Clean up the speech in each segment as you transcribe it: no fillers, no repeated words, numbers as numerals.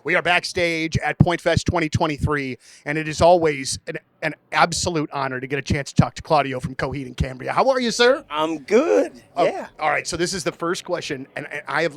We are backstage at Pointfest 2023, and it is always an absolute honor to get a chance to talk to Claudio from COHEED and Cambria. How are you, sir? I'm good. Yeah. All right, so this is the first question, and I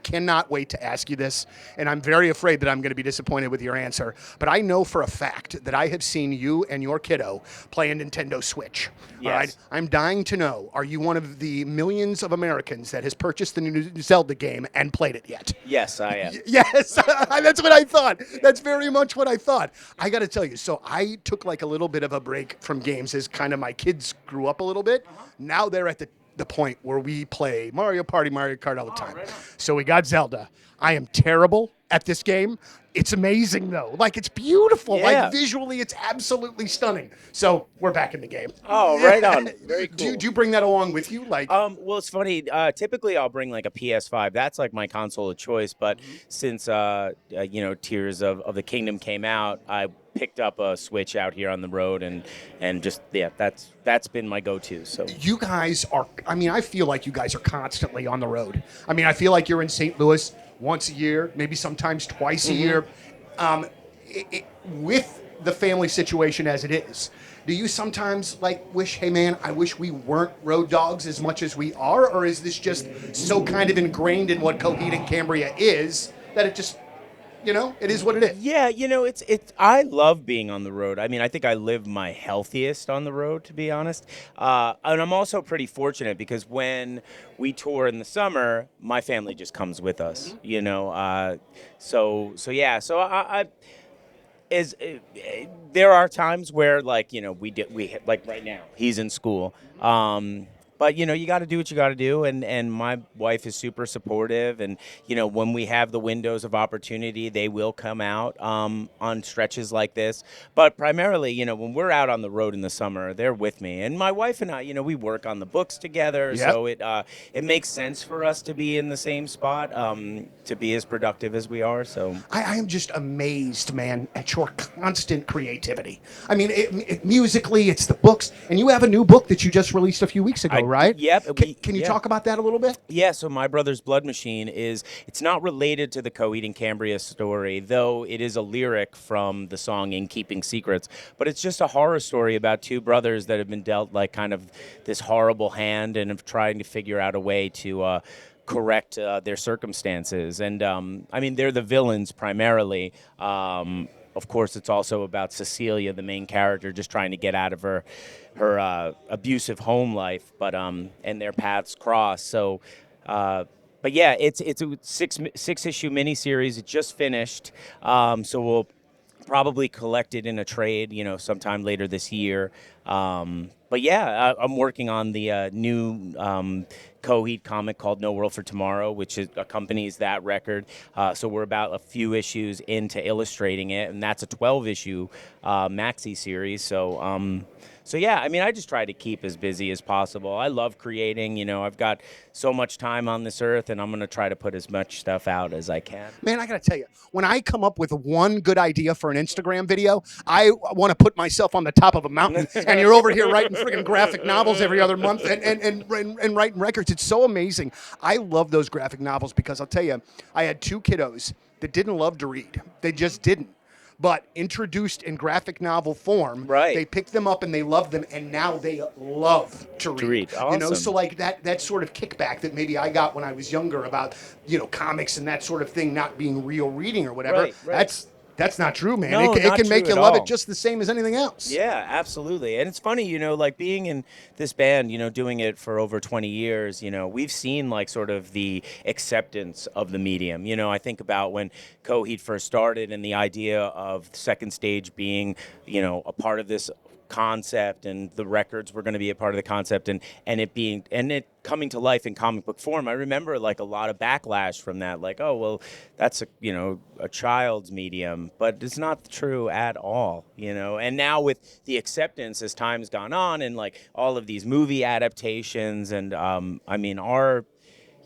cannot wait to ask you this, and I'm very afraid that I'm going to be disappointed with your answer. But I know for a fact that I have seen you and your kiddo play a Nintendo Switch. Yes. All right, I'm dying to know: are you one of the millions of Americans that has purchased the new Zelda game and played it yet? Yes, I am. Yes, that's what I thought. That's very much what I thought. I got to tell you, so I took like a little bit of a break from games as kind of my kids grew up a little bit. Now they're at the point where we play Mario Party, Mario Kart all the time. Right on. So we got Zelda. I am terrible at this game. It's amazing though. Like it's beautiful. Yeah. Like visually, it's absolutely stunning. So we're back in the game. Oh, right on. Very cool. Do you bring that along with you? Like, Well, it's funny. Typically, I'll bring like a PS5. That's like my console of choice. But since Tears of the Kingdom came out, I picked up a Switch out here on the road, and just that's been my go-to. So you guys are. I mean, I feel like you guys are constantly on the road. I mean, I feel like you're in St. Louis once a year, maybe sometimes twice a year. With the family situation as it is, do you sometimes like wish, hey man, I wish we weren't road dogs as much as we are, or is this just so kind of ingrained in what COHEED and Cambria is that it just, it is what it is? yeah, it's I love being on the road. I mean, I think I live my healthiest on the road, to be honest. And I'm also pretty fortunate because when we tour in the summer, my family just comes with us. So yeah. So there are times where we like right now he's in school. But you got to do what you got to do, and my wife is super supportive, and when we have the windows of opportunity, they will come out on stretches like this. But primarily, when we're out on the road in the summer, they're with me, and my wife and I, we work on the books together, Yep. so it makes sense for us to be in the same spot, to be as productive as we are. So I am just amazed, man, at your constant creativity. I mean, musically, it's the books, and you have a new book that you just released a few weeks ago, right? Yep. Can you talk about that a little bit? Yeah, so My Brother's Blood Machine it's not related to the COHEED and Cambria story, though it is a lyric from the song In Keeping Secrets, but it's just a horror story about two brothers that have been dealt like kind of this horrible hand and of trying to figure out a way to correct their circumstances. And I mean, they're the villains primarily. Of course, it's also about Cecilia, the main character, just trying to get out of her abusive home life, but and their paths cross. So, but yeah, it's a six issue miniseries. It just finished, so we'll probably collect it in a trade, sometime later this year. But yeah, I'm working on the new COHEED comic called No World for Tomorrow, which accompanies that record. So we're about a few issues into illustrating it, and that's a 12-issue maxi series. So yeah, I mean, I just try to keep as busy as possible. I love creating. I've got so much time on this earth, and I'm going to try to put as much stuff out as I can. Man, I got to tell you, when I come up with one good idea for an Instagram video, I want to put myself on the top of a mountain, and you're over here writing friggin' graphic novels every other month and writing records. It's so amazing. I love those graphic novels because I'll tell you, I had two kiddos that didn't love to read. They just didn't. But introduced in graphic novel form, right. They picked them up and they loved them, and now they love to read. Awesome. So like that sort of kickback that maybe I got when I was younger about comics and that sort of thing not being real reading or whatever. Right. That's not true, man. No, it not can make true you at love all. it just the same as anything else. Yeah, absolutely. And it's funny, like being in this band, doing it for over 20 years, we've seen like sort of the acceptance of the medium. I think about when COHEED first started and the idea of Second Stage being, a part of this concept, and the records were going to be a part of the concept, and it coming to life in comic book form. I remember like a lot of backlash from that, like, oh well, that's a child's medium, but it's not true at all. And now with the acceptance as time's gone on, and like all of these movie adaptations, and I mean our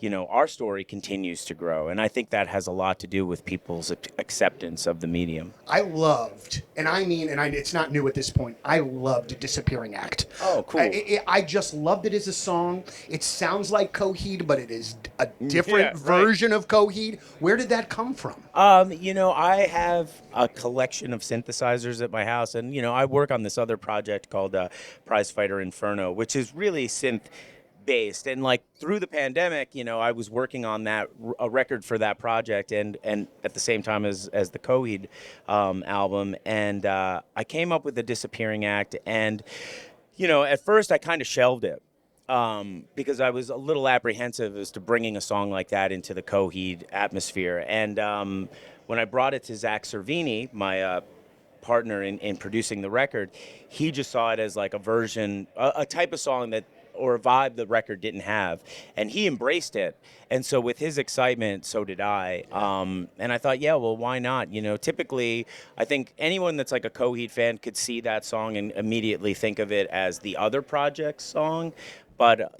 our story continues to grow. And I think that has a lot to do with people's acceptance of the medium. I loved, and I mean, it's not new at this point, I loved Disappearing Act. Oh, cool. I just loved it as a song. It sounds like Coheed, but it is a different version of Coheed. Where did that come from? I have a collection of synthesizers at my house, and, I work on this other project called Prize Fighter Inferno, which is really synth based. And like through the pandemic, I was working on a record for that project and at the same time as the Coheed album. And I came up with the Disappearing Act. And, at first I kind of shelved it. Because I was a little apprehensive as to bringing a song like that into the Coheed atmosphere. And when I brought it to Zach Cervini, my partner in producing the record, he just saw it as like a version, a type of song or a vibe the record didn't have, and he embraced it. And so with his excitement, so did I. And I thought, yeah, well, why not? Typically, I think anyone that's like a Coheed fan could see that song and immediately think of it as the other project's song. But,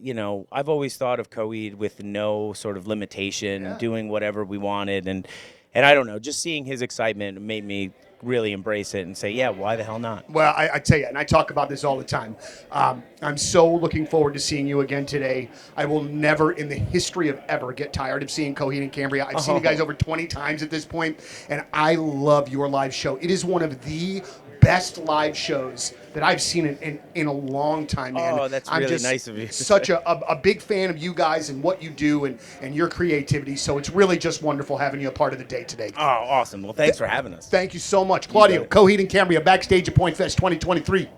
I've always thought of Coheed with no sort of limitation, doing whatever we wanted. And I don't know, just seeing his excitement made me really embrace it and say, yeah, why the hell not? Well, I tell you, and I talk about this all the time. I'm so looking forward to seeing you again today. I will never in the history of ever get tired of seeing Coheed and Cambria. I've seen you guys over 20 times at this point, and I love your live show. It is one of the best live shows that I've seen in a long time, man. Oh, that's really nice of you. Such a big fan of you guys and what you do and your creativity. So it's really just wonderful having you a part of the day today. Oh, awesome. Well, thanks for having us. Thank you so much. Claudio, Coheed and Cambria, backstage at Pointfest 2023.